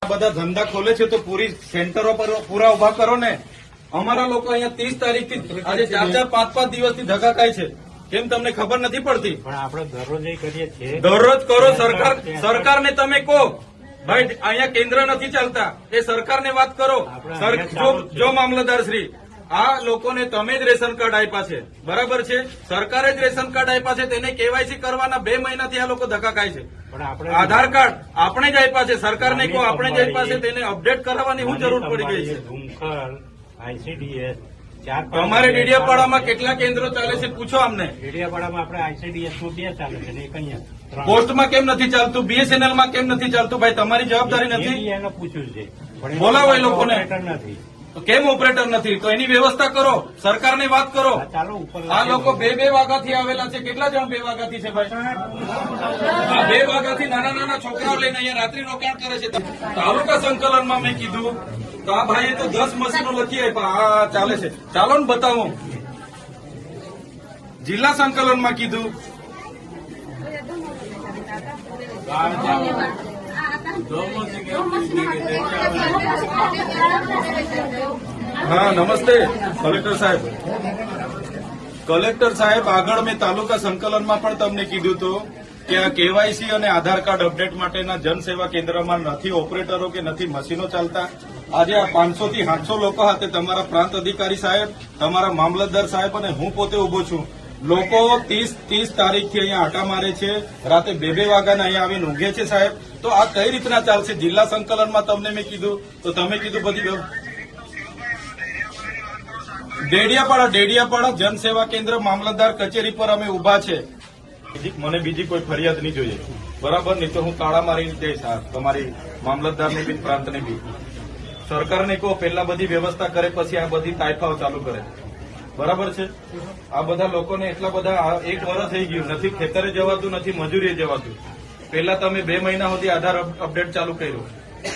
બધા ધંધા ખોલે છે તો પૂરી સેન્ટરો પર પૂરા ઉભા કરો ને। અમારા લોકો અહીંયા 30 તારીખથી આજે 4-5 દિવસથી ધક્કા ખાય છે। કેમ તમને ખબર નથી પડતી? પણ આપણે દરરોજ કરીએ છીએ। દરરોજ કરો। સરકારને તમે કહો ભાઈ અહીંયા કેન્દ્ર નથી ચાલતા, એ સરકારને વાત કરો। જો મામલતદાર શ્રી આ લોકોને તમે જ રેશન કાર્ડ આપ્યા છે, બરાબર છે? સરકારે જ રેશન કાર્ડ આપ્યા છે, તેને કેવાયસી કરવાના 2 મહિનાથી આ લોકો ધક્કા ખાય છે। આધાર કાર્ડ આપણે જ આપ્યા છે, સરકારને કહો આપણે જ આપ્યા છે, તેને અપડેટ કરાવવાની શું જરૂર પડી ગઈ છે? ICDS તમારે ડેડિયાપાડામાં કેટલા કેન્દ્રો ચાલે છે પૂછો અમને। ડેડિયાપાડામાં આપણે ICDS નું 2 ચાલે છે, એક અહીંયા પોસ્ટમાં કેમ નથી ચાલતું? BSNL માં કેમ નથી ચાલતું? ભાઈ તમારી જવાબદારી નથી? એને પૂછ્યું છે, બોલાવો એ લોકોને। નથી તો કેમ ઓપરેટર નથી? તો એની વ્યવસ્થા કરો, સરકારની વાત કરો। ચાલો ઉપર આ લોકો 2 વાગ્યાથી આવેલા છે। કેટલા જણ 2 વાગ્યાથી છે ભાઈ? 2 વાગ્યાથી નાના છોકરાઓ લઈને અહીંયા રાત્રિ રોકાણ કરે છે। તાલુકા સંકલનમાં મેં કીધું તો આ ભાઈએ તો 10 મશીનો લખી આપ્યા, આ ચાલે છે। ચાલો ને બતાવો। જિલ્લા સંકલનમાં કીધું હા નમસ્તે કલેક્ટર સાહેબ। કલેક્ટર સાહેબ આગળ મેં તાલુકા સંકલનમાં પણ તમને કીધું હતું કે આ કેવાયસી અને આધાર કાર્ડ અપડેટ માટેના જનસેવા કેન્દ્રમાં નથી ઓપરેટરો કે નથી મશીનો ચાલતા। આજે આ 500 થી 700 લોકો હાથે તમારા પ્રાંત અધિકારી સાહેબ, તમારા મામલતદાર સાહેબ અને હું પોતે ઉભો છું। લોકો 30 તારીખથી અહીંયા આટા મારે છે, રાતે 2 વાગ્યાના અહીંયા આવીને ઊંઘે છે સાહેબ। તો આ કઈ રીતના ચાલશે? જિલ્લા સંકલનમાં તમને મેં કીધું તો તમે કીધું બધી ડેડિયાપાડા જનસેવા કેન્દ્ર મામલતદાર કચેરી પર અમે ઉભા છે। મને બીજી કોઈ ફરિયાદ નહીં જોઈએ, બરાબર? નહીં તો હું તાળા મારી દઈશ તમારી મામલતદારની બી પ્રાંતની બી। સરકારને કહો પહેલા બધી વ્યવસ્થા કરે, પછી આ બધી તાઇફાઓ ચાલુ કરે, બરાબર છે? આ બધા લોકોને એટલા બધા 1 વર્ષ થઈ ગયું, નથી ખેતરે જવાતું, નથી મજૂરીએ જવાતું। પહેલા તમે 2 મહિના સુધી આધાર અપડેટ ચાલુ કર્યું,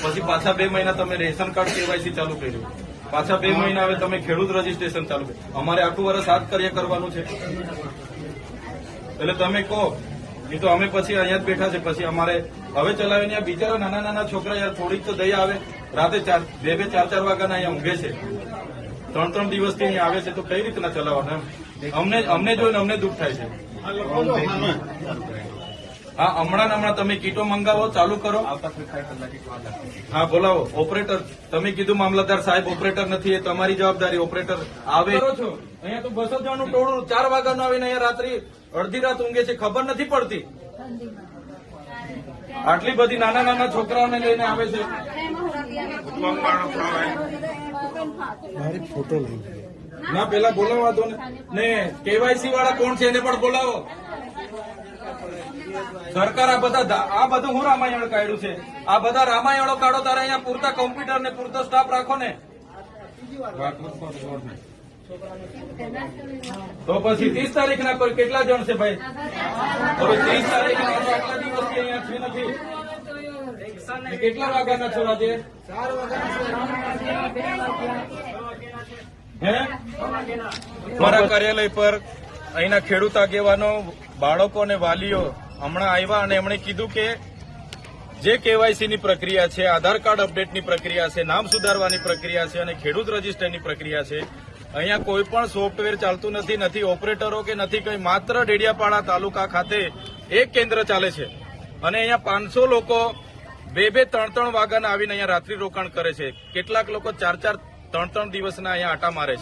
પછી પાછા 2 મહિના તમે રેશન કાર્ડ કેવાયસી ચાલુ કર્યું, પાછા 2 મહિના હવે તમે ખેડૂત રજીસ્ટ્રેશન ચાલુ કર્યું। અમારે આખું વર્ષ આ જ કાર્ય કરવાનું છે, એટલે તમે કહો। નહીં તો અમે પછી અહીંયા જ બેઠા છે, પછી અમારે હવે ચલાવીને બિચારા નાના છોકરા યાર થોડીક તો દયા આવે। રાતે 2-4 વાગ્યાના અહીંયા ઊંઘે છે, 3 દિવસથી અહીંયા આવે છે, તો કઈ રીતના ચલાવવાનું? અમને જોઈને અમને દુઃખ થાય છે। હા હમણાં તમે કીટો મંગાવો, ચાલુ કરો। હા બોલાવો ઓપરેટર। તમે કીધું મામલતદાર સાહેબ ઓપરેટર નથી, એ તમારી જવાબદારી। ઓપરેટર આવે છો અહીંયા તો 200 જણનું ટોળું 4 વાગ્યાનું આવીને અહીંયા રાત્રિ અડધી રાત ઊંઘે છે, ખબર નથી પડતી? આટલી બધી નાના છોકરાઓને લઈને આવે છે। ના પેલા બોલાવવા દો ને કેવાયસી વાળા કોણ છે એને પણ બોલાવો। સરકાર આ બધું હું રામાયણ કાઢ્યું છે? આ બધા રામાયણો કાઢો, તારે અહીંયા પૂરતા કોમ્પ્યુટર ને પૂરતો સ્ટાફ રાખો ને। તો પછી 30 તારીખના કોઈ કેટલા જણ છે ભાઈ? હવે 30 તારીખના આટલા દિવસથી અહીંયા છે નથી, કેટલા વાગ્યાના છો આજે? 4 વાગ્યા। મારા કાર્યાલય પર અહીંના ખેડૂત આગેવાનો, બાળકો અને વાલીઓ હમણાં આવ્યા અને એમણે કીધું કે જે કેવાયસીની પ્રક્રિયા છે, આધાર કાર્ડ અપડેટની પ્રક્રિયા છે, નામ સુધારવાની પ્રક્રિયા છે અને ખેડૂત રજીસ્ટરની પ્રક્રિયા છે, અહીંયા કોઈ પણ સોફ્ટવેર ચાલતું નથી, નથી ઓપરેટરો કે નથી કંઈ। માત્ર ડેડિયાપાડા તાલુકા ખાતે એક કેન્દ્ર ચાલે છે અને અહીંયા 500 લોકો 2-3 વાગ્યાના આવીને અહીંયા રાત્રિ રોકાણ કરે છે। કેટલાક લોકો 4-3 દિવસના અહીંયા આટા મારે છે।